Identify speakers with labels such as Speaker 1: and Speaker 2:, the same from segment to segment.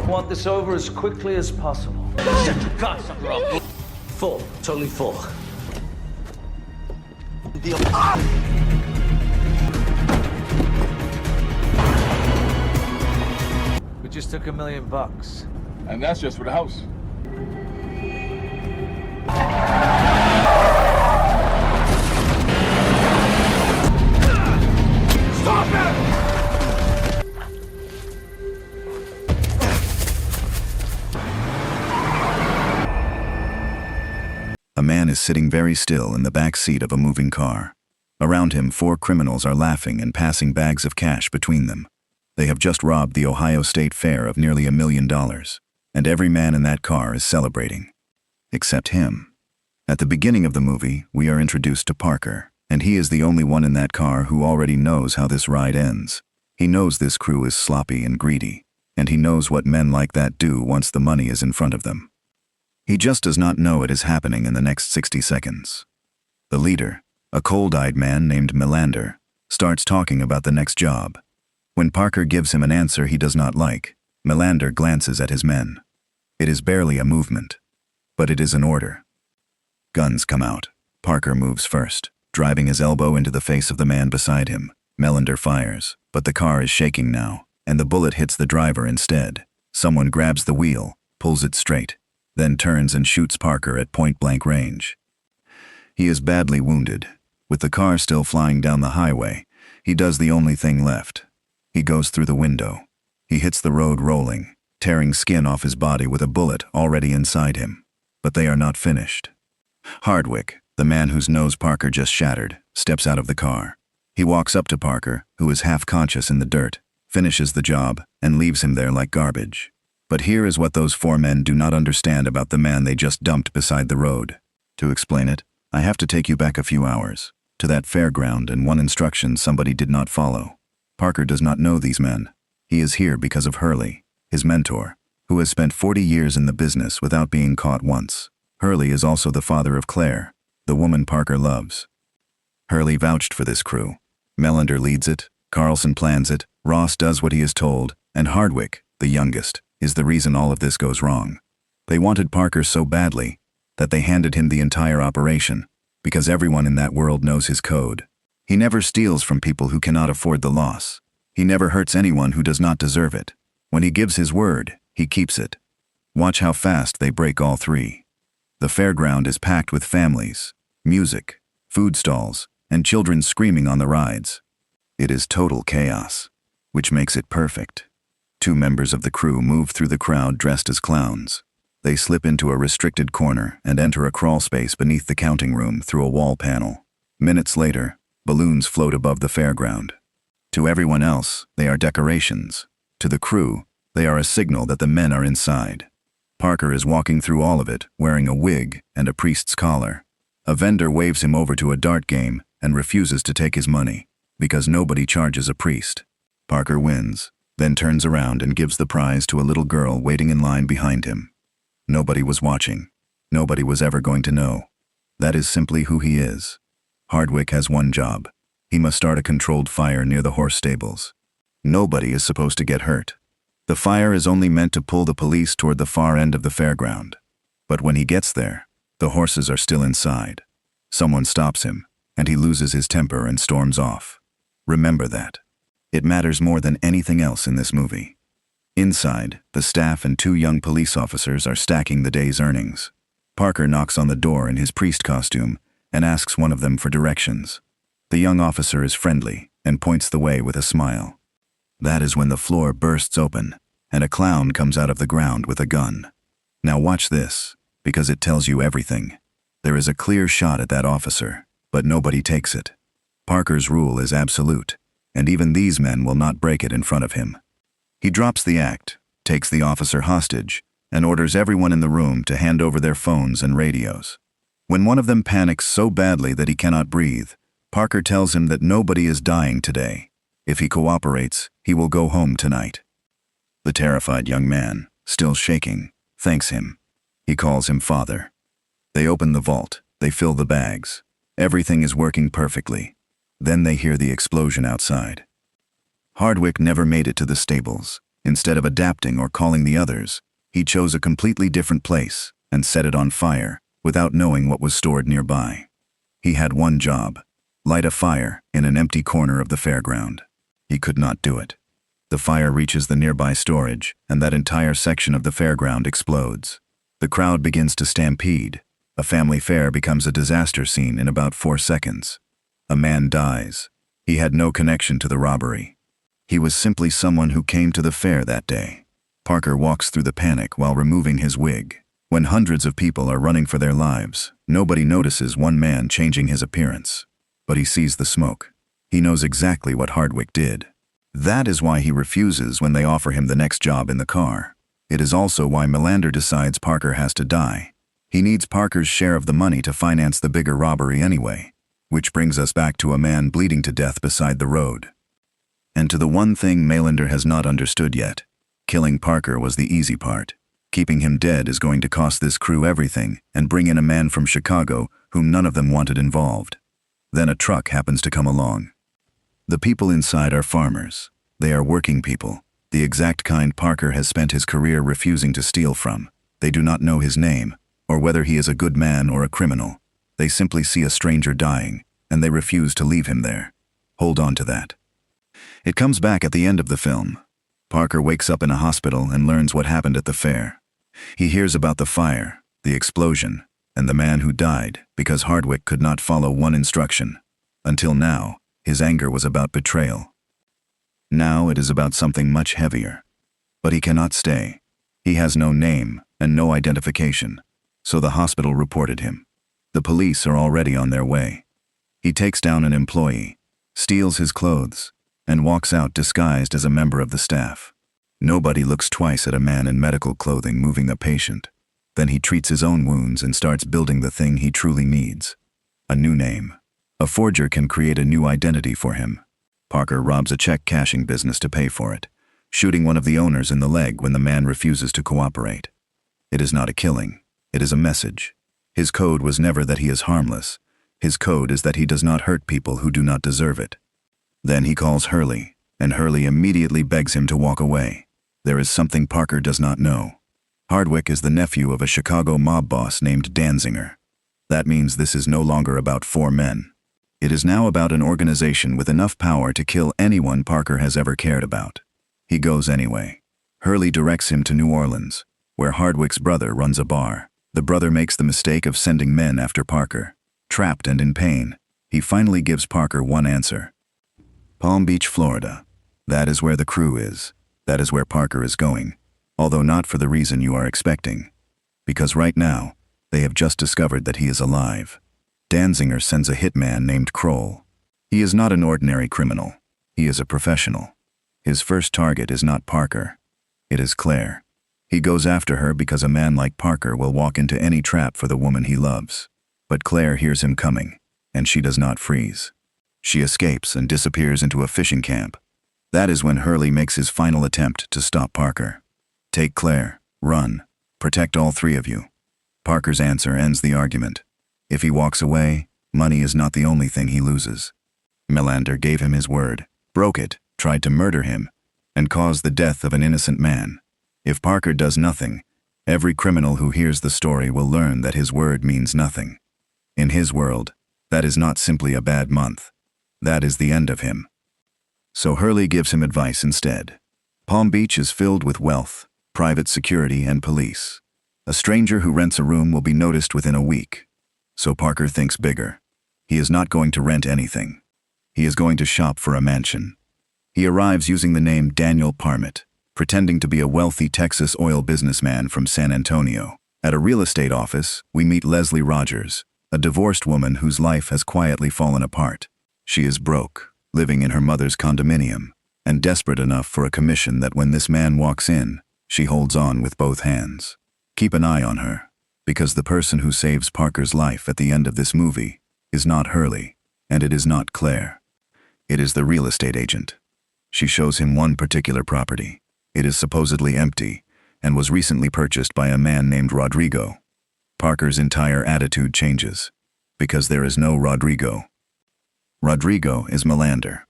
Speaker 1: Want this over as quickly as possible.
Speaker 2: Shut your cocksucker off.
Speaker 1: Full. Totally full.
Speaker 2: Deal.
Speaker 1: We just took $1 million.
Speaker 3: And that's just for the house.
Speaker 2: Stop it!
Speaker 4: A man is sitting very still in the back seat of a moving car. Around him, 4 criminals are laughing and passing bags of cash between them. They have just robbed the Ohio State Fair of nearly $1 million, and every man in that car is celebrating. Except him. At the beginning of the movie, we are introduced to Parker, and he is the only one in that car who already knows how this ride ends. He knows this crew is sloppy and greedy, and he knows what men like that do once the money is in front of them. He just does not know it is happening in the next 60 seconds. The leader, a cold-eyed man named Melander, starts talking about the next job. When Parker gives him an answer he does not like, Melander glances at his men. It is barely a movement, but it is an order. Guns come out. Parker moves first, driving his elbow into the face of the man beside him. Melander fires, but the car is shaking now, and the bullet hits the driver instead. Someone grabs the wheel, pulls it straight, then turns and shoots Parker at point-blank range. He is badly wounded. With the car still flying down the highway, he does the only thing left. He goes through the window. He hits the road rolling, tearing skin off his body with a bullet already inside him. But they are not finished. Hardwick, the man whose nose Parker just shattered, steps out of the car. He walks up to Parker, who is half-conscious in the dirt, finishes the job, and leaves him there like garbage. But here is what those 4 men do not understand about the man they just dumped beside the road. To explain it, I have to take you back a few hours, to that fairground and one instruction somebody did not follow. Parker does not know these men. He is here because of Hurley, his mentor, who has spent 40 years in the business without being caught once. Hurley is also the father of Claire, the woman Parker loves. Hurley vouched for this crew. Melander leads it, Carlson plans it, Ross does what he is told, and Hardwick, the youngest, is the reason all of this goes wrong. They wanted Parker so badly that they handed him the entire operation, because everyone in that world knows his code. He never steals from people who cannot afford the loss. He never hurts anyone who does not deserve it. When he gives his word, he keeps it. Watch how fast they break all 3. The fairground is packed with families, music, food stalls, and children screaming on the rides. It is total chaos, which makes it perfect. 2 members of the crew move through the crowd dressed as clowns. They slip into a restricted corner and enter a crawl space beneath the counting room through a wall panel. Minutes later, balloons float above the fairground. To everyone else, they are decorations. To the crew, they are a signal that the men are inside. Parker is walking through all of it, wearing a wig and a priest's collar. A vendor waves him over to a dart game and refuses to take his money, because nobody charges a priest. Parker wins, then turns around and gives the prize to a little girl waiting in line behind him. Nobody was watching. Nobody was ever going to know. That is simply who he is. Hardwick has one job. He must start a controlled fire near the horse stables. Nobody is supposed to get hurt. The fire is only meant to pull the police toward the far end of the fairground. But when he gets there, the horses are still inside. Someone stops him, and he loses his temper and storms off. Remember that. It matters more than anything else in this movie. Inside, the staff and 2 young police officers are stacking the day's earnings. Parker knocks on the door in his priest costume and asks one of them for directions. The young officer is friendly and points the way with a smile. That is when the floor bursts open and a clown comes out of the ground with a gun. Now watch this, because it tells you everything. There is a clear shot at that officer, but nobody takes it. Parker's rule is absolute, and even these men will not break it in front of him. He drops the act, takes the officer hostage, and orders everyone in the room to hand over their phones and radios. When one of them panics so badly that he cannot breathe, Parker tells him that nobody is dying today. If he cooperates, he will go home tonight. The terrified young man, still shaking, thanks him. He calls him father. They open the vault, they fill the bags. Everything is working perfectly. Then they hear the explosion outside. Hardwick never made it to the stables. Instead of adapting or calling the others, he chose a completely different place and set it on fire without knowing what was stored nearby. He had one job: light a fire in an empty corner of the fairground. He could not do it. The fire reaches the nearby storage, and that entire section of the fairground explodes. The crowd begins to stampede. A family fair becomes a disaster scene in about 4 seconds. A man dies. He had no connection to the robbery. He was simply someone who came to the fair that day. Parker walks through the panic while removing his wig. When hundreds of people are running for their lives, nobody notices one man changing his appearance. But he sees the smoke. He knows exactly what Hardwick did. That is why he refuses when they offer him the next job in the car. It is also why Melander decides Parker has to die. He needs Parker's share of the money to finance the bigger robbery anyway. Which brings us back to a man bleeding to death beside the road. And to the one thing Melander has not understood yet. Killing Parker was the easy part. Keeping him dead is going to cost this crew everything and bring in a man from Chicago whom none of them wanted involved. Then a truck happens to come along. The people inside are farmers. They are working people, the exact kind Parker has spent his career refusing to steal from. They do not know his name, or whether he is a good man or a criminal. They simply see a stranger dying, and they refuse to leave him there. Hold on to that. It comes back at the end of the film. Parker wakes up in a hospital and learns what happened at the fair. He hears about the fire, the explosion, and the man who died because Hardwick could not follow one instruction. Until now, his anger was about betrayal. Now it is about something much heavier. But he cannot stay. He has no name and no identification, so the hospital reported him. The police are already on their way. He takes down an employee, steals his clothes, and walks out disguised as a member of the staff. Nobody looks twice at a man in medical clothing moving a patient. Then he treats his own wounds and starts building the thing he truly needs: a new name. A forger can create a new identity for him. Parker robs a check cashing business to pay for it, shooting one of the owners in the leg when the man refuses to cooperate. It is not a killing. It is a message. His code was never that he is harmless. His code is that he does not hurt people who do not deserve it. Then he calls Hurley, and Hurley immediately begs him to walk away. There is something Parker does not know. Hardwick is the nephew of a Chicago mob boss named Danziger. That means this is no longer about 4 men. It is now about an organization with enough power to kill anyone Parker has ever cared about. He goes anyway. Hurley directs him to New Orleans, where Hardwick's brother runs a bar. The brother makes the mistake of sending men after Parker. Trapped and in pain, he finally gives Parker one answer: Palm Beach, Florida. That is where the crew is. That is where Parker is going, although not for the reason you are expecting. Because right now, they have just discovered that he is alive. Danziger sends a hitman named Kroll. He is not an ordinary criminal. He is a professional. His first target is not Parker. It is Claire. He goes after her because a man like Parker will walk into any trap for the woman he loves. But Claire hears him coming, and she does not freeze. She escapes and disappears into a fishing camp. That is when Hurley makes his final attempt to stop Parker. Take Claire, run, protect all 3 of you. Parker's answer ends the argument. If he walks away, money is not the only thing he loses. Melander gave him his word, broke it, tried to murder him, and caused the death of an innocent man. If Parker does nothing, every criminal who hears the story will learn that his word means nothing. In his world, that is not simply a bad month. That is the end of him. So Hurley gives him advice instead. Palm Beach is filled with wealth, private security, and police. A stranger who rents a room will be noticed within a week. So Parker thinks bigger. He is not going to rent anything. He is going to shop for a mansion. He arrives using the name Daniel Parmit, pretending to be a wealthy Texas oil businessman from San Antonio. At a real estate office, we meet Leslie Rodgers, a divorced woman whose life has quietly fallen apart. She is broke, living in her mother's condominium, and desperate enough for a commission that when this man walks in, she holds on with both hands. Keep an eye on her, because the person who saves Parker's life at the end of this movie is not Hurley, and it is not Claire. It is the real estate agent. She shows him one particular property. It is supposedly empty, and was recently purchased by a man named Rodrigo. Parker's entire attitude changes, because there is no Rodrigo. Rodrigo is Melander.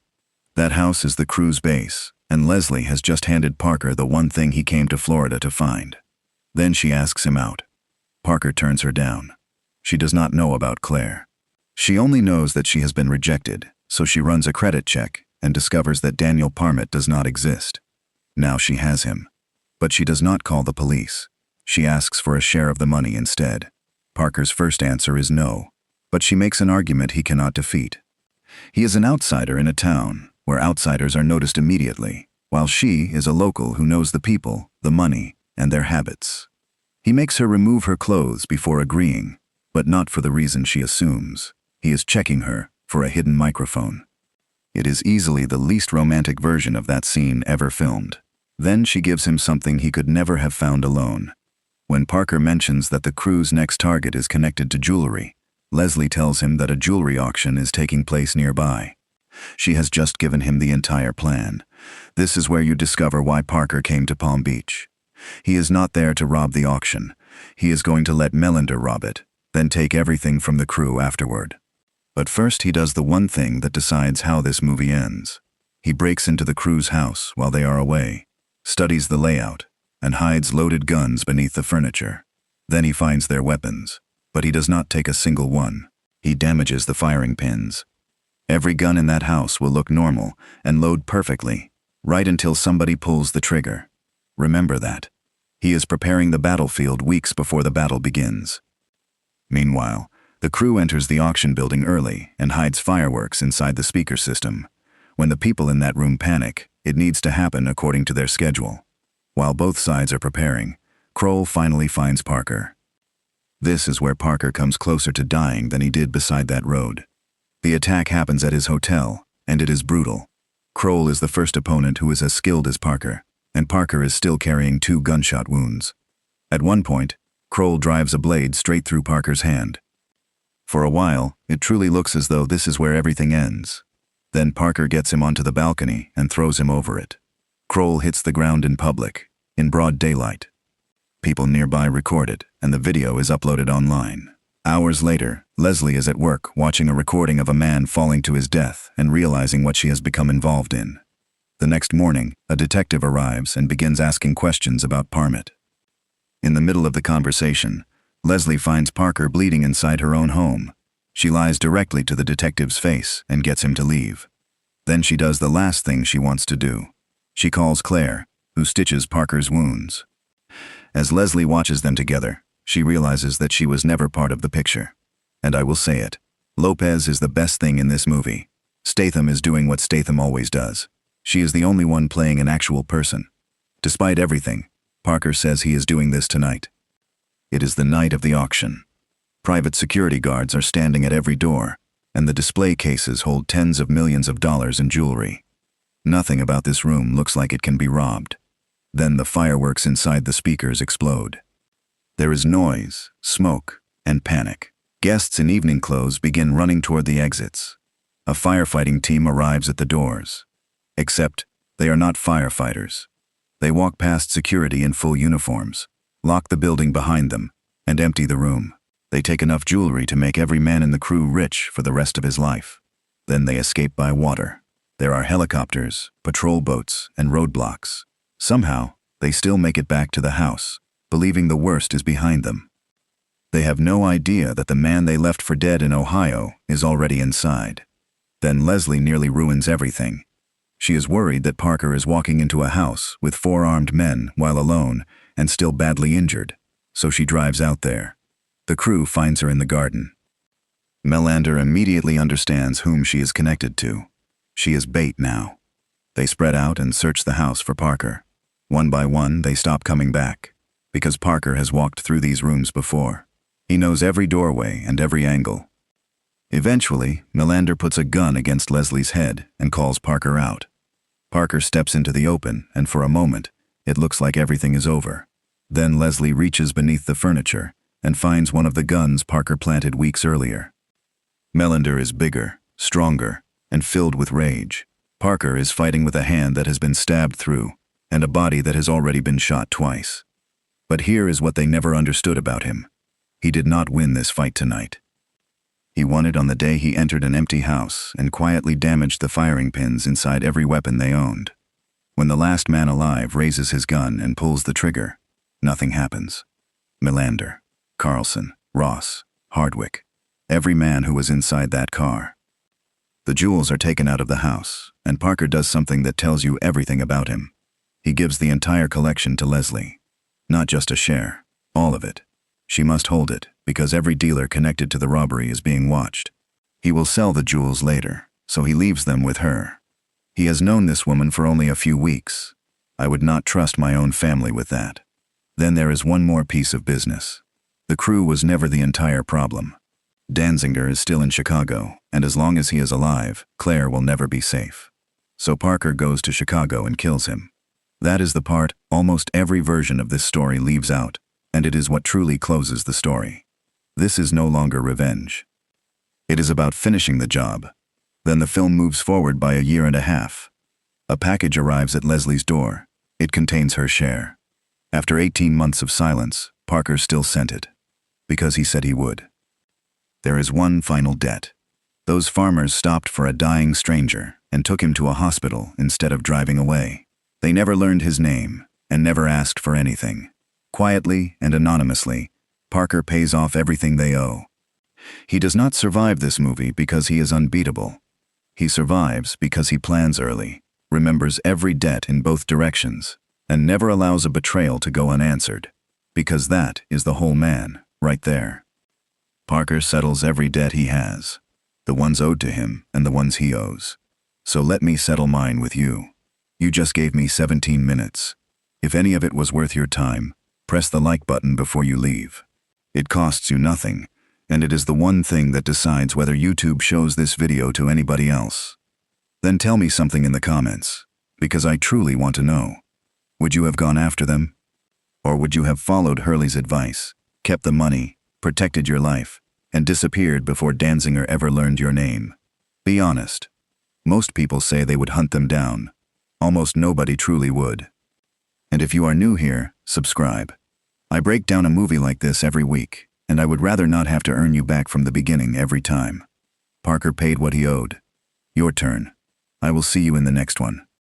Speaker 4: That house is the crew's base, and Leslie has just handed Parker the one thing he came to Florida to find. Then she asks him out. Parker turns her down. She does not know about Claire. She only knows that she has been rejected, so she runs a credit check and discovers that Daniel Parmet does not exist. Now she has him. But she does not call the police. She asks for a share of the money instead. Parker's first answer is no, but she makes an argument he cannot defeat. He is an outsider in a town where outsiders are noticed immediately, while she is a local who knows the people, the money, and their habits. He makes her remove her clothes before agreeing, but not for the reason she assumes. He is checking her for a hidden microphone. It is easily the least romantic version of that scene ever filmed. Then she gives him something he could never have found alone. When Parker mentions that the crew's next target is connected to jewelry, Leslie tells him that a jewelry auction is taking place nearby. She has just given him the entire plan. This is where you discover why Parker came to Palm Beach. He is not there to rob the auction. He is going to let Melander rob it, then take everything from the crew afterward. But first he does the one thing that decides how this movie ends. He breaks into the crew's house while they are away, studies the layout, and hides loaded guns beneath the furniture. Then he finds their weapons, but he does not take a single one. He damages the firing pins. Every gun in that house will look normal and load perfectly, right until somebody pulls the trigger. Remember that. He is preparing the battlefield weeks before the battle begins. Meanwhile, the crew enters the auction building early and hides fireworks inside the speaker system. When the people in that room panic, it needs to happen according to their schedule. While both sides are preparing, Kroll finally finds Parker. This is where Parker comes closer to dying than he did beside that road. The attack happens at his hotel, and it is brutal. Kroll is the first opponent who is as skilled as Parker, and Parker is still carrying 2 gunshot wounds. At one point, Kroll drives a blade straight through Parker's hand. For a while, it truly looks as though this is where everything ends. Then Parker gets him onto the balcony and throws him over it. Kroll hits the ground in public, in broad daylight. People nearby record it, and the video is uploaded online. Hours later, Leslie is at work watching a recording of a man falling to his death and realizing what she has become involved in. The next morning, a detective arrives and begins asking questions about Parmet. In the middle of the conversation, Leslie finds Parker bleeding inside her own home. She lies directly to the detective's face and gets him to leave. Then she does the last thing she wants to do. She calls Claire, who stitches Parker's wounds. As Leslie watches them together, she realizes that she was never part of the picture. And I will say it, Lopez is the best thing in this movie. Statham is doing what Statham always does. She is the only one playing an actual person. Despite everything, Parker says he is doing this tonight. It is the night of the auction. Private security guards are standing at every door, and the display cases hold tens of millions of dollars in jewelry. Nothing about this room looks like it can be robbed. Then the fireworks inside the speakers explode. There is noise, smoke, and panic. Guests in evening clothes begin running toward the exits. A firefighting team arrives at the doors. Except, they are not firefighters. They walk past security in full uniforms, lock the building behind them, and empty the room. They take enough jewelry to make every man in the crew rich for the rest of his life. Then they escape by water. There are helicopters, patrol boats, and roadblocks. Somehow, they still make it back to the house, believing the worst is behind them. They have no idea that the man they left for dead in Ohio is already inside. Then Leslie nearly ruins everything. She is worried that Parker is walking into a house with 4 armed men while alone and still badly injured, so she drives out there. The crew finds her in the garden. Melander immediately understands whom she is connected to. She is bait now. They spread out and search the house for Parker. One by one, they stop coming back, because Parker has walked through these rooms before. He knows every doorway and every angle. Eventually, Melander puts a gun against Leslie's head and calls Parker out. Parker steps into the open, and for a moment, it looks like everything is over. Then Leslie reaches beneath the furniture and finds one of the guns Parker planted weeks earlier. Melander is bigger, stronger, and filled with rage. Parker is fighting with a hand that has been stabbed through and a body that has already been shot twice. But here is what they never understood about him. He did not win this fight tonight. He won it on the day he entered an empty house and quietly damaged the firing pins inside every weapon they owned. When the last man alive raises his gun and pulls the trigger, nothing happens. Melander, Carlson, Ross, Hardwick, every man who was inside that car. The jewels are taken out of the house, and Parker does something that tells you everything about him. He gives the entire collection to Leslie. Not just a share, all of it. She must hold it, because every dealer connected to the robbery is being watched. He will sell the jewels later, so he leaves them with her. He has known this woman for only a few weeks. I would not trust my own family with that. Then there is one more piece of business. The crew was never the entire problem. Danziger is still in Chicago, and as long as he is alive, Claire will never be safe. So Parker goes to Chicago and kills him. That is the part almost every version of this story leaves out, and it is what truly closes the story. This is no longer revenge. It is about finishing the job. Then the film moves forward by a year and a half. A package arrives at Leslie's door. It contains her share. After 18 months of silence, Parker still sent it, because he said he would. There is one final debt. Those farmers stopped for a dying stranger and took him to a hospital instead of driving away. They never learned his name and never asked for anything. Quietly and anonymously, Parker pays off everything they owe. He does not survive this movie because he is unbeatable. He survives because he plans early, remembers every debt in both directions, and never allows a betrayal to go unanswered. Because that is the whole man, right there. Parker settles every debt he has, the ones owed to him and the ones he owes. So let me settle mine with you. You just gave me 17 minutes. If any of it was worth your time, press the like button before you leave. It costs you nothing, and it is the one thing that decides whether YouTube shows this video to anybody else. Then tell me something in the comments, because I truly want to know. Would you have gone after them? Or would you have followed Hurley's advice, kept the money, protected your life, and disappeared before Danziger ever learned your name? Be honest. Most people say they would hunt them down. Almost nobody truly would. And if you are new here, subscribe. I break down a movie like this every week, and I would rather not have to earn you back from the beginning every time. Parker paid what he owed. Your turn. I will see you in the next one.